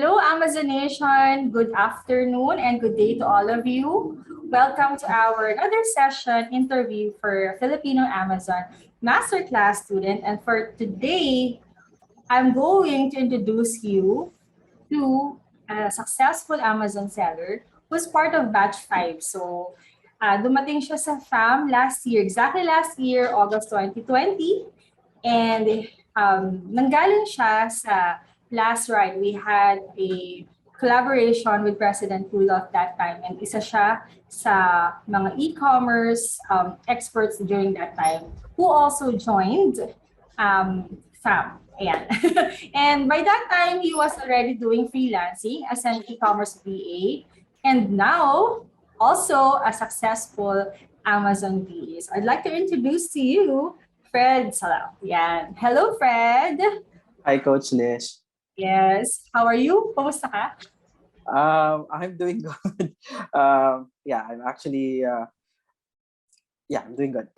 Hello, Amazonation. Good afternoon and good day to all of you. Welcome to our another session interview for Filipino Amazon Masterclass student. And for today, I'm going to introduce you to a successful Amazon seller who's part of Batch 5. So, dumating siya sa FAM last year, exactly last year, August 2020. And nanggaling siya sa last ride. We had a collaboration with President Rudolph that time. And isa siya sa mga e-commerce experts during that time who also joined FAM. Ayan. And by that time, he was already doing freelancing as an e-commerce VA. And now, also a successful Amazon VA. So I'd like to introduce to you Fred Salao. Yan. Hello, Fred. Hi, Coach Liz. Yes. How are you? Kumusta ka? I'm doing good. Yeah, I'm actually, I'm doing good.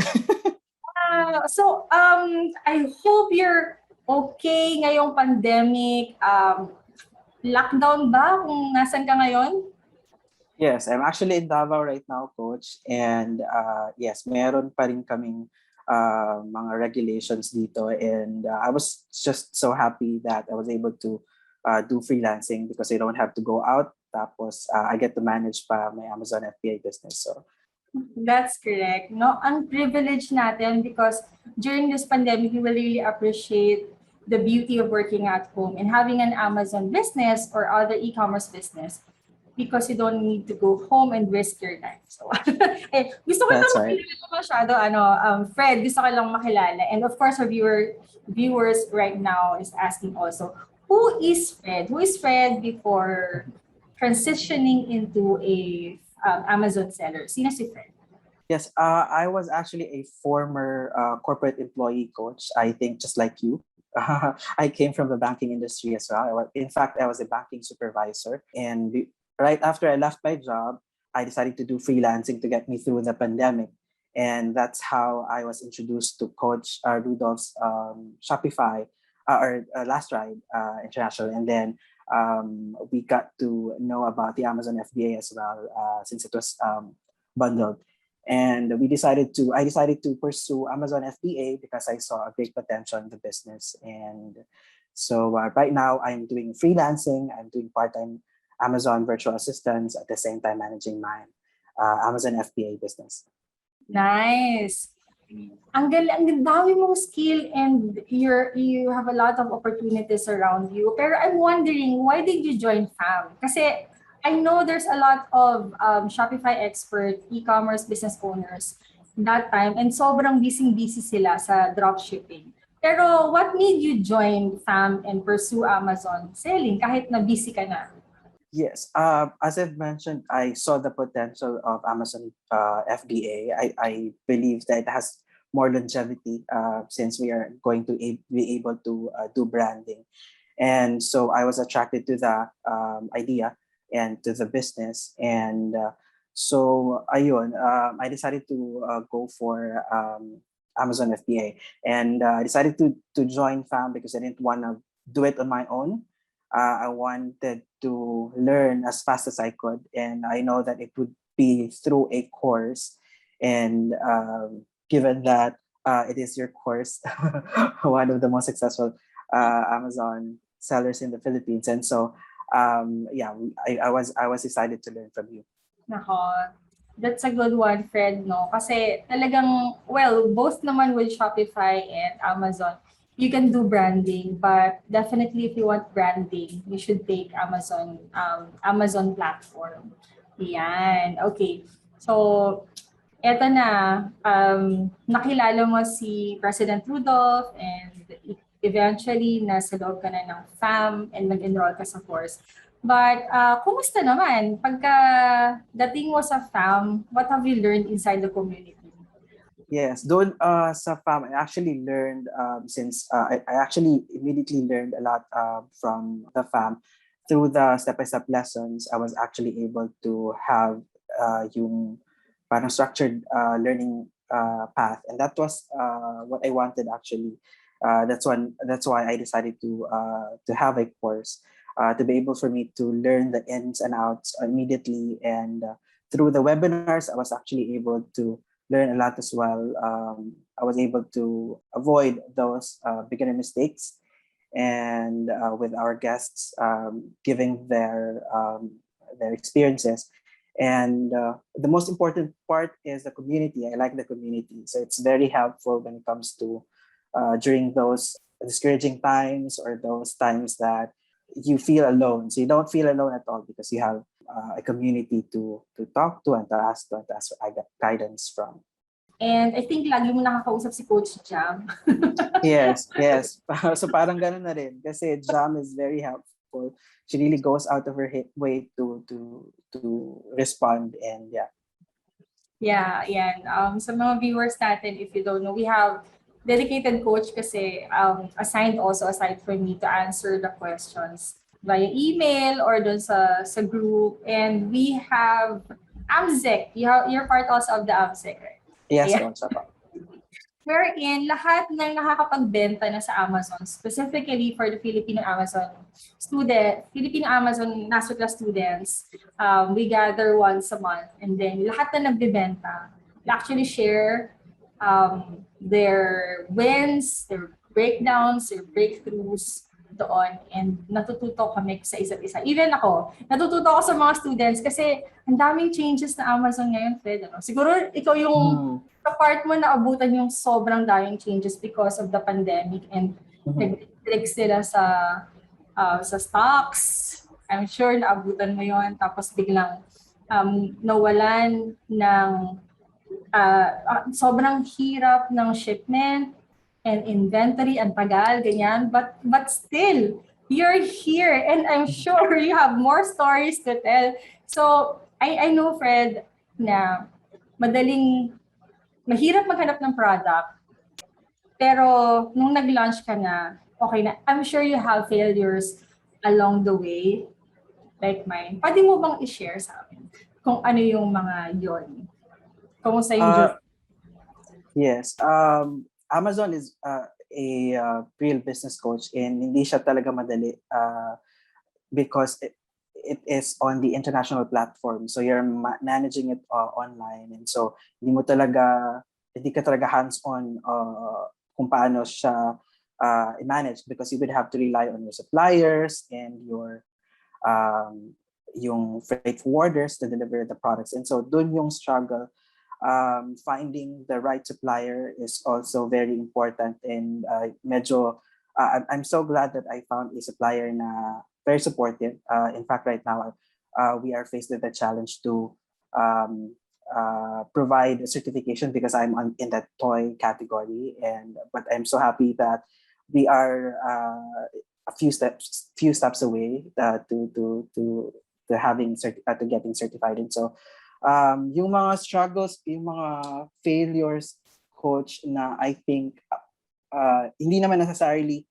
I hope you're okay ngayong pandemic. Lockdown ba kung nasan ka ngayon? Yes, I'm actually in Davao right now, Coach. And yes, meron pa rin kaming mga regulations dito. And I was just so happy that I was able to do freelancing because I don't have to go out. Tapos I get to manage pa my Amazon FBA business. So That's correct. No, ang privilege natin because during this pandemic, we will really appreciate the beauty of working at home and having an Amazon business or other e-commerce business because you don't need to go home and risk your life. So, gusto ko lang that's right. makilala masyado, Fred, gusto ko lang makilala. And of course, our viewers right now is asking also, who is Fred? Who is Fred before transitioning into a Amazon seller? Sino si Fred? Yes, I was actually a former corporate employee, Coach. I think just like you. I came from the banking industry as well. In fact, I was a banking supervisor. And right after I left my job, I decided to do freelancing to get me through the pandemic. And that's how I was introduced to Coach Rudolph's Shopify or Last Ride International. And then we got to know about the Amazon FBA as well since it was bundled. And I decided to pursue Amazon FBA because I saw a big potential in the business. And so right now I'm doing freelancing, I'm doing part-time Amazon virtual assistants at the same time managing my Amazon FBA business. Nice. Ang dami mong skill and you have a lot of opportunities around you. Pero I'm wondering, why did you join FAM? Kasi I know there's a lot of Shopify expert, e-commerce business owners that time and sobrang busy sila sa dropshipping. Pero what made you join FAM and pursue Amazon selling kahit na busy ka na? Yes, as I've mentioned, I saw the potential of Amazon FBA. I believe that it has more longevity since we are going to be able to do branding. And so I was attracted to the idea and to the business. And so ayun, I decided to go for Amazon FBA. And I decided to join FAM because I didn't want to do it on my own. I wanted to learn as fast as I could. And I know that it would be through a course. And given that it is your course, one of the most successful Amazon sellers in the Philippines. And so I was excited to learn from you. Nako, that's a good one, Fred, no? Kasi talagang, well, both naman with Shopify and Amazon, you can do branding, but definitely if you want branding, you should take Amazon platform. Yan, okay. So, eto na, nakilala mo si President Rudolph and eventually nasa loob ka na ng FAM and nag-enroll ka sa course. But kumusta naman? Pagka dating mo sa FAM, what have you learned inside the community? Yes, doon sa FAM, I actually learned since I actually immediately learned a lot from the FAM. Through the step-by-step lessons, I was actually able to have yung parang structured learning path. And that was what I wanted actually. That's why I decided to have a course. to be able for me to learn the ins and outs immediately. And through the webinars, I was actually able to learn a lot as well. I was able to avoid those beginner mistakes, and with our guests giving their experiences. And the most important part is the community. I like the community, so it's very helpful when it comes to during those discouraging times or those times that you feel alone. So you don't feel alone at all because you have a community to talk to and to ask guidance from. And I think lagi mo nakakausap si Coach Jam. Yes, yes. So parang ganun na rin kasi Jam is very helpful. She really goes out of her way to respond, and yeah. Yeah, yan. Sa mga viewers natin, if you don't know, we have dedicated coach kasi assigned also aside for me to answer the questions via email or dun sa group. And we have AMSEC. You're part also of the AMSEC, right? Yes, Ayan. Coach. Apa. Wherein lahat ng nakakapagbenta na sa Amazon, specifically for the Filipino Amazon masterclass students, we gather once a month, and then lahat na nagbebenta, they actually share their wins, their breakdowns, their breakthroughs doon, and natututo kami sa isa't isa. Even ako, natututo ako sa mga students kasi ang daming changes na Amazon ngayon, Fred. Ano? Siguro ikaw yung sa part mo na abutan yung sobrang daming changes because of the pandemic, and nag-click sila sa stocks. I'm sure naabutan mo yon, tapos biglang nawalan ng sobrang hirap ng shipment and inventory, ang tagal, ganyan. But still, you're here, and I'm sure you have more stories to tell. So, I know, Fred, na mahirap maghanap ng product, pero nung nag-launch ka na, okay na. I'm sure you have failures along the way, like mine. Pwede mo bang i-share sa amin kung ano yung mga yon? Kumusta yung journey? Yes. Amazon is a real business coach, and hindi siya talaga madali because it is on the international platform. So you're managing it online, and so hindi ka talaga hands-on kung paano siya i-manage, because you would have to rely on your suppliers and yung freight forwarders to deliver the products. And so dun yung struggle. Finding the right supplier is also very important, and I'm so glad that I found a supplier na very supportive. In fact, right now we are faced with the challenge to provide a certification because I'm in that toy category, but I'm so happy that we are a few steps away to getting certified. And so yung mga struggles, yung mga failures, Coach, na I think hindi naman necessarily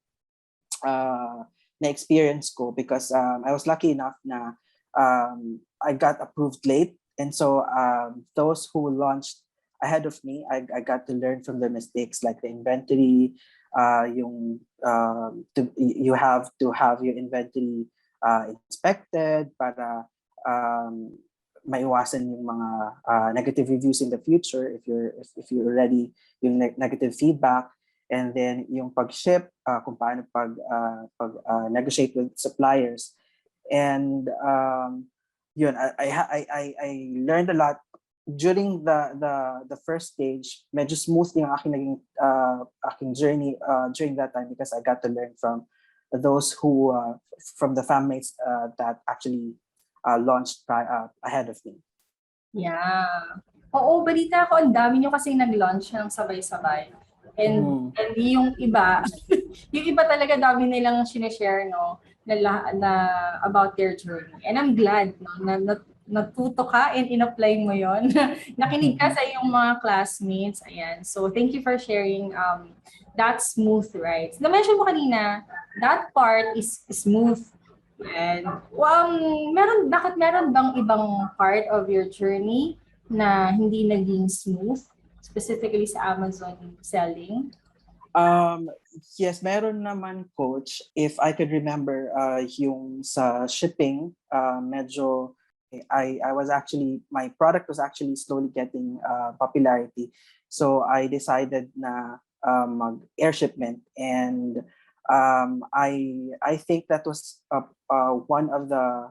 na-experience ko, because I was lucky enough na I got approved late. And so those who launched ahead of me, I got to learn from their mistakes, like the inventory, you have to have your inventory inspected para maiwasan yung mga negative reviews in the future if you're already yung negative feedback. And then yung pag-ship, kung paano pag negotiate with suppliers. And yun, I learned a lot during the first stage. Medyo smooth yung aking journey during that time, because I got to learn from those who from the fammates that actually launched ahead of me. Yeah. Oo, balita ko, ang dami nyo kasing nag-launch ng sabay-sabay. And yung iba, yung iba talaga dami nilang sinishare, no, na about their journey. And I'm glad, no, na natuto ka and in-apply mo yon. Nakinig ka sa iyong mga classmates. Ayan. So, thank you for sharing that smooth ride. Na-mention mo kanina, that part is smooth. And bakit meron bang ibang part of your journey na hindi naging smooth, specifically sa Amazon selling? Um, yes, meron naman coach. If I could remember, yung sa shipping, medyo I was actually my product was actually slowly getting popularity. So I decided na mag air shipment, and I think that was one of the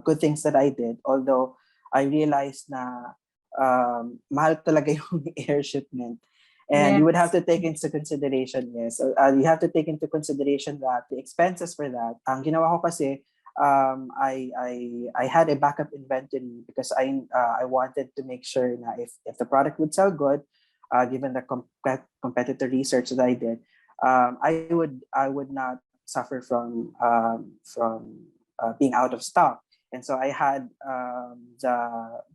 good things that I did. Although I realized na mahal talaga yung air shipment. And you would have Yes. to take into consideration, yes, you have to take into consideration that the expenses for that. Ang ginawa ko kasi, I had a backup inventory because I wanted to make sure na if the product would sell good, given the competitor research that I did, I would not suffer from being out of stock. And so I had the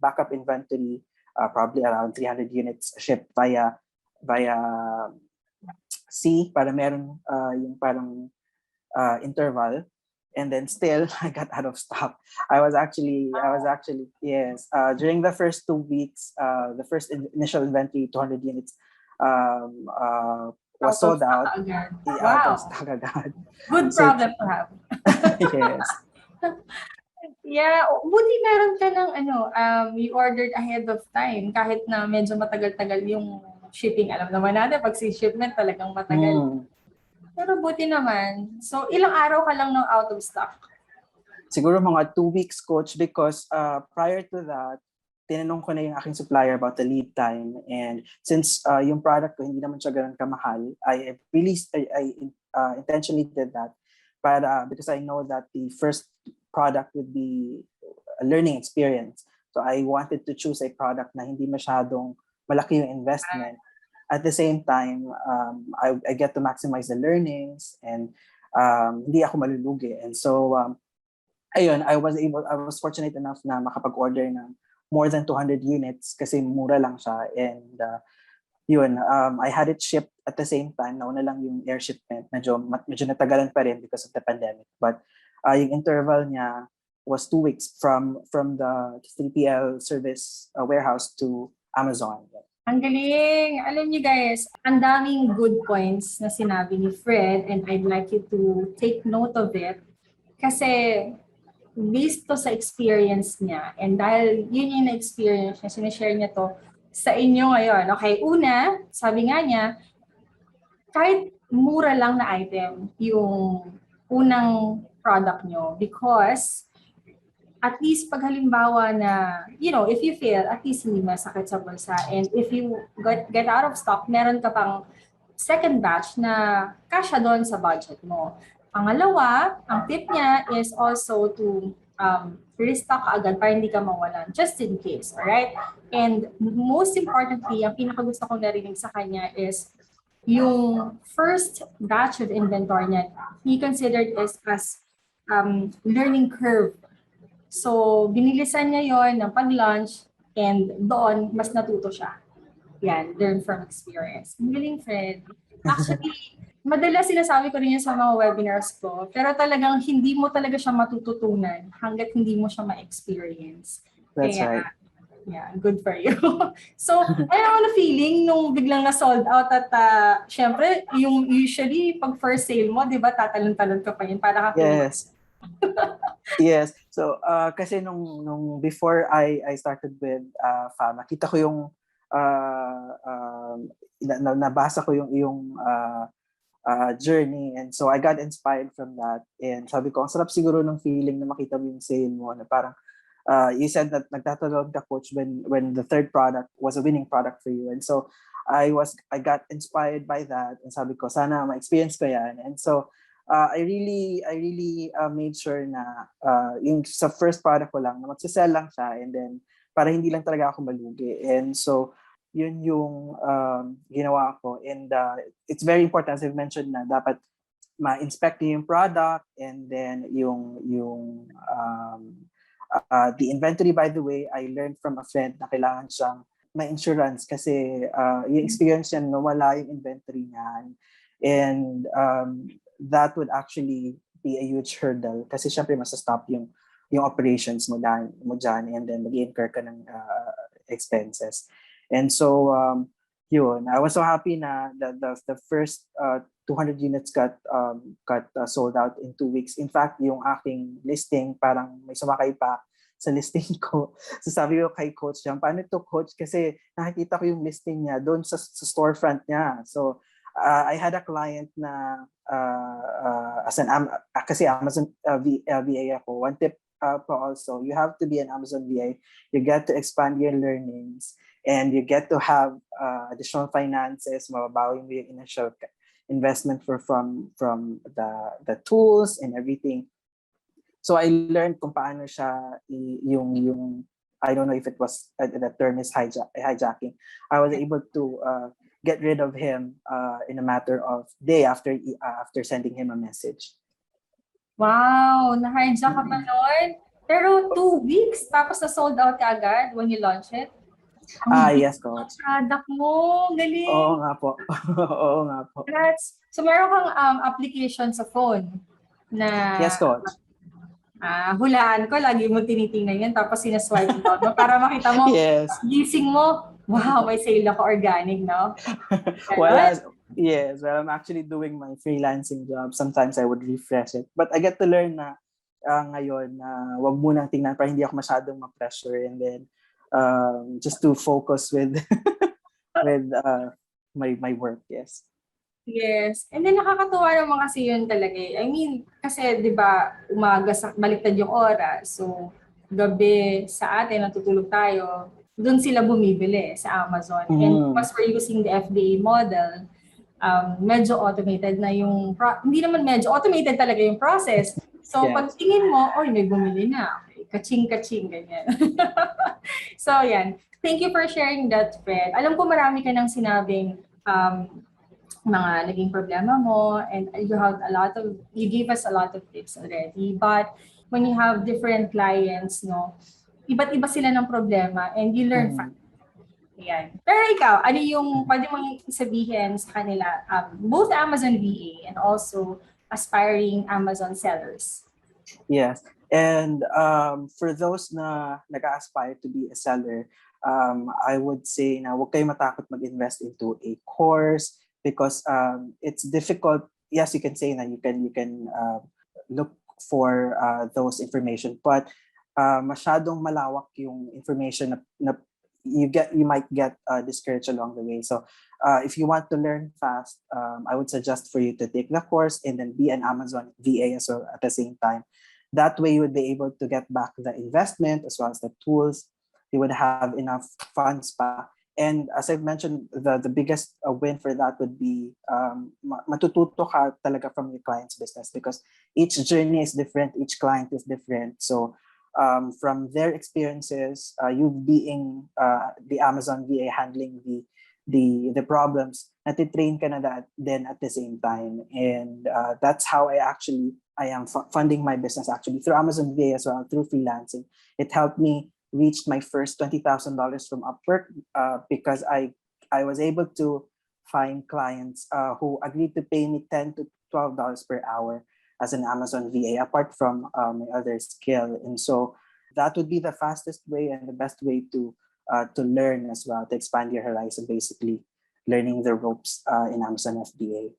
backup inventory, probably around 300 units shipped via C, para meron yung parang interval, and then still I got out of stock. I was actually yes, during the first 2 weeks, the first initial inventory 200 units was Out of sold stock out, agad. out of Wow. stock agad. Good So problem to have. yes. Yeah, buti meron ka ng ano, you ordered ahead of time kahit na medyo matagal-tagal yung shipping. Alam naman natin pag si shipment talagang matagal. Hmm. Pero buti naman. So, ilang araw ka lang ng out of stock? Siguro mga 2 weeks, coach, because prior to that, tinanong ko na yung aking supplier about the lead time. And since yung product ko hindi naman siya ganun kamahal, I intentionally did that para because I know that the first product would be a learning experience. So I wanted to choose a product na hindi masyadong malaki yung investment. At the same time, I get to maximize the learnings, and hindi ako malulugi. And so ayun, I was fortunate enough na makapag-order ng more than 200 units kasi mura lang siya. And yun, I had it shipped at the same time. Nauna lang yung air shipment. Medyo natagalan pa rin because of the pandemic. But yung interval niya was 2 weeks from the 3PL service warehouse to Amazon. Ang galing! Alam niyo guys, ang daming good points na sinabi ni Fred and I'd like you to take note of it. Kasi based to sa experience niya and dahil yun yung na-experience niya, sinishare niya to sa inyo ngayon. Okay, una, sabi nga niya, kahit mura lang na item yung unang product nyo because at least pag halimbawa na, if you fail, at least hindi masakit sa bulsa. And if you get out of stock, meron ka pang second batch na kasya doon sa budget mo. Pangalawa, ang tip niya is also to restock agad para hindi ka mawalan, just in case, alright? And most importantly, ang pinakagusto kong narinig sa kanya is yung first batch of inventory niya, he considered as learning curve. So, binilisan niya yon ng pag-launch and doon, mas natuto siya. Yan, learn from experience. Ang galing, Fred. Actually, madalas sinasabi ko rin yan sa mga webinars ko, pero talagang hindi mo talaga siya matututunan hanggat hindi mo siya ma-experience. That's Kaya, right. yeah, good for you. So, ano na feeling nung biglang na-sold out at syempre, yung usually pag first sale mo, di ba, tatalon-talon ka pa yun para kakuha. Yes. Yes. So kasi nung before I started with FAM, nakita ko yung nabasa ko yung journey, and so I got inspired from that. And sabi ko, ang sarap siguro ng feeling na makita mo yung sale mo na parang you said that nagtatalon ka, coach, when the third product was a winning product for you. And so I got inspired by that, and sabi ko sana ma-experience ko yan. And so I really made sure na yung sa first product ko lang na magsisell lang siya, and then para hindi lang talaga ako malugi. And so yun yung ginawa ko. And it's very important, as I've mentioned, na dapat ma-inspect yung product, and then yung the inventory, by the way, I learned from a friend na kailangan siyang may insurance kasi yung experience niya nawala yung inventory niya, and that would actually be a huge hurdle kasi syempre masa-stop yung operations mo dyan, and then mag-incur ka ng expenses. And so yun, I was so happy na the first 200 units got sold out in 2 weeks. In fact, yung aking listing, parang may sumakay pa sa listing ko. So sabi ko kay coach niya, paano to coach? Kasi nakikita ko yung listing niya doon sa storefront niya. So I had a client na kasi Amazon VA ako. One tip po also, you have to be an Amazon VA. You get to expand your learnings and you get to have additional finances, mababawi mo yung initial investment from the tools and everything. So I learned kung paano siya yung I don't know if it was the term is hijacking. I was able to get rid of him in a matter of day after sending him a message. Wow, na-hijack ka pa nun? Pero 2 weeks, tapos na-sold out ka agad when you launch it? Yes, coach. Product mo, galing. Oo nga po. Oo nga po. So meron kang application sa phone na Yes, coach. hulaan ko, lagi mo tinitingnan yan, tapos sinaswipe mo para makita mo, yes. gising mo, wow, may sale ako organic, no? Yes, well, I'm actually doing my freelancing job. Sometimes I would refresh it. But I get to learn na ngayon na wag munang tingnan para hindi ako masyadong ma-pressure, and then just to focus with with my work, yes. Yes. And then nakakatuwa naman kasi yun talaga eh. I mean, kasi 'di ba, umaga baliktad yung oras. So, gabi sa atin natutulog tayo, doon sila bumibili sa Amazon. And because we're using the FBA model, medyo automated na yung hindi naman medyo automated talaga yung process. So, pag tingin mo, oy, may bumili na. Okay, kaching-kaching, ganyan. So, yan. Thank you for sharing that, Fred. Alam ko marami ka nang sinabing mga naging problema mo, and you gave us a lot of tips already. But when you have different clients, no, iba't iba sila ng problema and you learn from it. Ayan. Pero ikaw, ano yung pwede mong sabihin sa kanila, both Amazon VA and also aspiring Amazon sellers? Yes. And for those na nag-aspire to be a seller, I would say na huwag kayo matakot mag-invest into a course, because it's difficult. Yes, you can say that you can look for those information, but masyadong malawak yung information na you might get discouraged along the way. So if you want to learn fast, I would suggest for you to take the course and then be an Amazon VA as well at the same time. That way you would be able to get back the investment as well as the tools. You would have enough funds pa. And as I've mentioned, the biggest win for that would be matututo ka talaga from your client's business, because each journey is different, each client is different. So from their experiences, you being the Amazon VA handling the problems, natitrain ka na that then at the same time. And that's how I am funding my business actually through Amazon VA as well, through freelancing. It helped me reached my first $20,000 from Upwork because I was able to find clients who agreed to pay me $10 to $12 per hour as an Amazon VA, apart from my other skill. And so that would be the fastest way and the best way to learn as well, to expand your horizon, basically learning the ropes in Amazon FBA.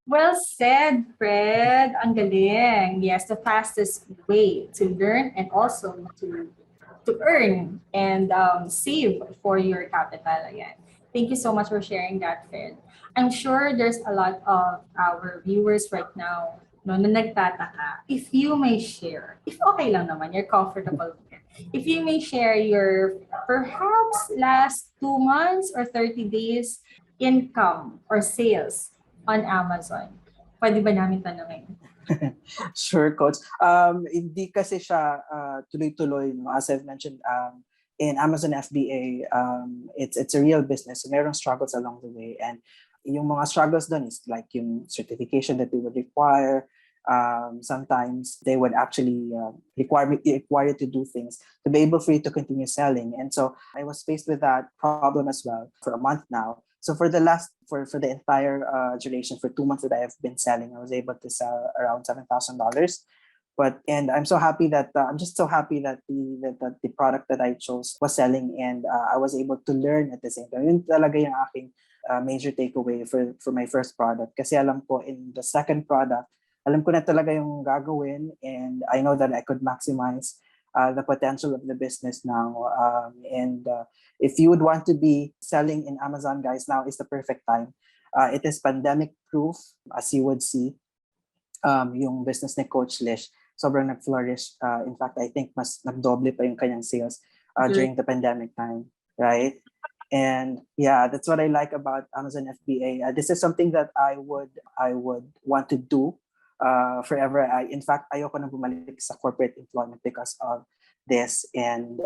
Well said, Fred. Ang galing. Yes, the fastest way to learn and also to earn and save for your capital again. Thank you so much for sharing that, Fred. I'm sure there's a lot of our viewers right now na nagtataka. If you may share, if okay lang naman, you're comfortable with it. If you may share your perhaps last 2 months or 30 days income or sales on Amazon. Pwede ba namin tanungin? Sure, Coach. Hindi kasi siya tuloy-tuloy. No? As I've mentioned, in Amazon FBA, it's a real business. So merong struggles along the way. And yung mga struggles dun is like yung certification that they would require. Sometimes they would actually require you to do things to be able for you to continue selling. And so I was faced with that problem as well for a month now. So for the entire duration, for 2 months that I have been selling, I was able to sell around $7,000. And I'm so happy that I'm just so happy that the product that I chose was selling, and I was able to learn at the same time. Yun talaga yung aking major takeaway for my first product. Kasi alam ko in the second product, alam ko na talaga yung gagawin, and I know that I could maximize the potential of the business now. If you would want to be selling in Amazon, guys, now is the perfect time. It is pandemic proof, as you would see. Yung business ni Coach Lish, sobrang nag-flourish. In fact, I think mas nagdoble pa yung kanyang sales during the pandemic time, right? And yeah, that's what I like about Amazon FBA. This is something that I would want to do forever. In fact, ayoko na bumalik sa corporate employment because of this. And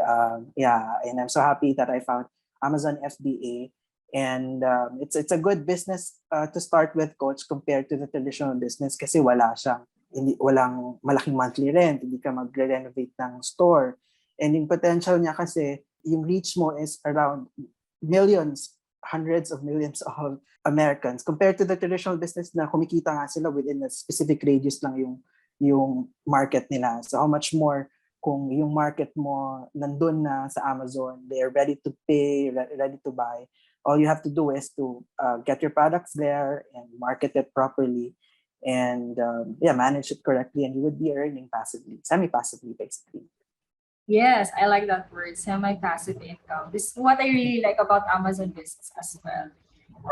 and I'm so happy that I found Amazon FBA. And it's a good business to start with, Coach, compared to the traditional business kasi walang malaking monthly rent, hindi ka magre-renovate ng store. And yung potential niya kasi, yung reach mo is around millions, hundreds of millions of Americans compared to the traditional business na kumikita nga sila within a specific radius lang yung market nila. So how much more kung yung market mo nandun na sa Amazon, they are ready to pay, ready to buy. All you have to do is to get your products there and market it properly and manage it correctly, and you would be earning passively, semi-passively, basically. Yes, I like that word, semi-passive income. This is what I really like about Amazon business as well.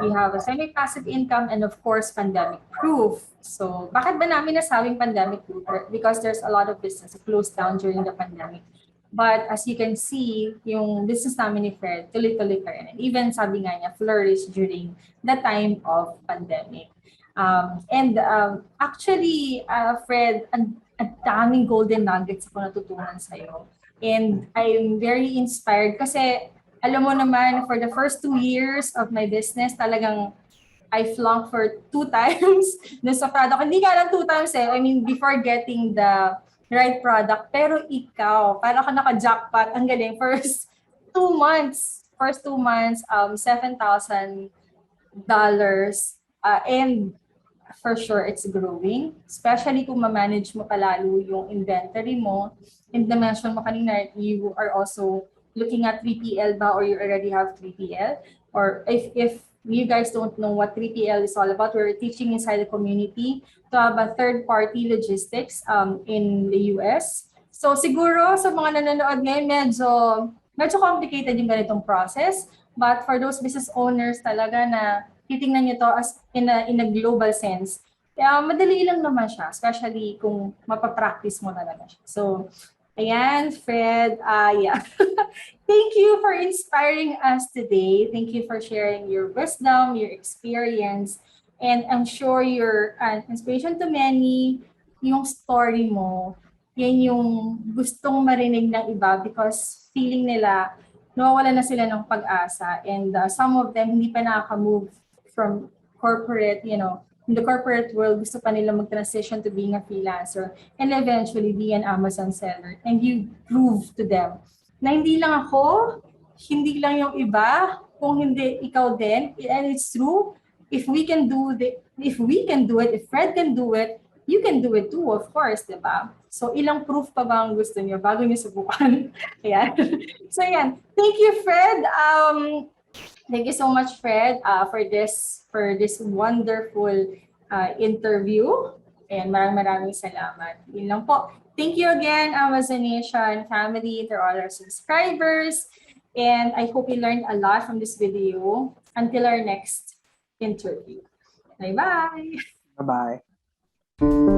We have a semi-passive income and of course, pandemic proof. So, bakit ba namin nasabing pandemic proof? Because there's a lot of business closed down during the pandemic. But as you can see, yung business namin ni Fred, tuloy-tuloy pa rin. And even sabi nga niya, flourished during the time of pandemic. Actually, Fred, ang daming golden nuggets ako natutunan sa'yo. And I'm very inspired kasi alam mo naman, for the first 2 years of my business, talagang I flunked for 2 times na sa product. Hindi ka lang 2 times eh. I mean, before getting the right product. Pero ikaw, para ka naka-jackpot. Ang galing. First 2 months, $7,000. And for sure, it's growing. Especially kung ma-manage mo palalo yung inventory mo. And na-mention mo kanina, you are also looking at 3PL ba or you already have 3PL? Or if you guys don't know what 3PL is all about, we're teaching inside the community to have a third-party logistics in the US. So siguro sa mga nanonood ngayon, medyo complicated yung ganitong process. But for those business owners talaga na titingnan nyo to as in a global sense, kaya madali lang naman siya, especially kung mapapractice mo talaga siya. So, ayan, Fred, thank you for inspiring us today. Thank you for sharing your wisdom, your experience, and I'm sure you're an inspiration to many. Yung story mo, yan yung gustong marinig ng iba because feeling nila nawawala na sila ng pag-asa, and some of them hindi pa nakaka-move from corporate, in the corporate world, gusto pa nila mag-transition to being a freelancer and eventually be an Amazon seller. And you prove to them na hindi lang ako, hindi lang yung iba, kung hindi ikaw din. And it's true, if we can do it, if Fred can do it, you can do it too, of course, di ba? So, ilang proof pa ba ang gusto niyo bago niyo subukan? Ayan. So, ayan. Thank you, Fred. Thank you so much, Fred, for this wonderful interview. And maraming salamat. Yun lang po. Thank you again, Amazon Nation family, to all our subscribers. And I hope you learned a lot from this video. Until our next interview. Bye-bye. Bye-bye.